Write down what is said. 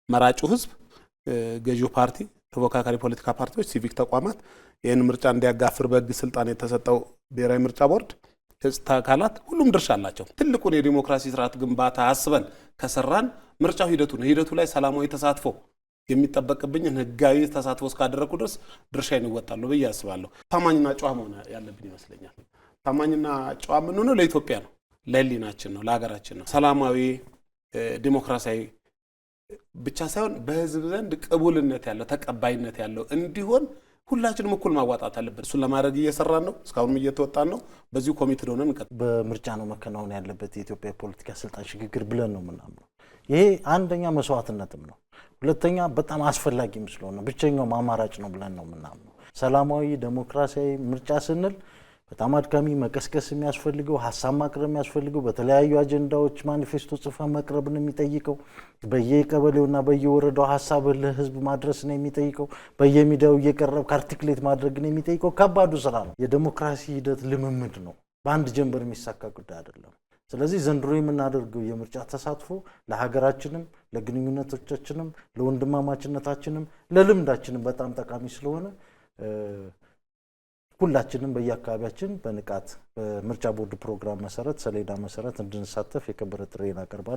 መራጩ ህዝብ ገዢው ፓርቲ ተወካካሪ ፖለቲካ ፓርቲዎች ሲቪክ ተቋማት ይህን ምርጫ እንዲያጋፍር በህግ ስልጣን የተሰጠው ብሔራዊ ምርጫ ቦርድ የጸጥታ አካላት ሁሉም ድርሻ አላቸው። ትልቁን የዲሞክራሲ ስርዓት ግንባታ አስበን ከሰራን ምርጫው ሂደቱ ላይ ሰላማዊ ተሳትፎ የሚጠበቅብኝን ህጋዊ ተሳትፎ እስካደረኩ ድረስ ድርሻዬን እወጣለሁ ብዬ አስባለሁ። ታማኝና ጨዋ መሆን ያለብን ይመስለኛል። ታማኝና ጨዋ የምንሆነው ለኢትዮጵያ ነው፣ ለህሊናችን ነው፣ ለሀገራችን ነው። ሰላማዊ ዲሞክራሲያዊ ብቻ ሳይሆን በህዝብ ዘንድ ቅቡልነት ያለው ተቀባይነት ያለው እንዲሆን ሁላችንም እኩል ማዋጣት አለብን። እሱን ለማድረግ እየሰራን ነው፣ እስካሁንም እየተወጣን ነው። በዚሁ ኮሚትድ ሆነን በምርጫ ነው መከናወን ያለበት የኢትዮጵያ ፖለቲካ ስልጣን ሽግግር ብለን ነው የምናምነው። ይሄ አንደኛ መስዋዕትነትም ነው፣ ሁለተኛ በጣም አስፈላጊም ስለሆነ ብቸኛው አማራጭ ነው ብለን ነው የምናምነው። ሰላማዊ ዲሞክራሲያዊ ምርጫ ስንል በጣም አድካሚ መቀስቀስ የሚያስፈልገው ሐሳብ ማቅረብ የሚያስፈልገው በተለያዩ አጀንዳዎች ማኒፌስቶ ጽፈ መቅረብን የሚጠይቀው በየቀበሌውና በየወረዳው ሐሳብ ለህዝብ ማድረስ ነው የሚጠይቀው በየሚዲያው እየቀረብ አርቲክሌት ማድረግን የሚጠይቀው ከባዱ ስራ ነው። የዲሞክራሲ ሂደት ልምምድ ነው፣ በአንድ ጀንበር የሚሳካ ጉዳይ አይደለም። ስለዚህ ዘንድሮ የምናደርገው የምርጫ ተሳትፎ ለሀገራችንም ለግንኙነቶቻችንም ለወንድማማችነታችንም ለልምዳችንም በጣም ጠቃሚ ስለሆነ ሁላችንም በየአካባቢያችን በንቃት በምርጫ ቦርድ ፕሮግራም መሰረት ሰሌዳ መሰረት እንድንሳተፍ የከበረ ጥሪዬን አቀርባለሁ።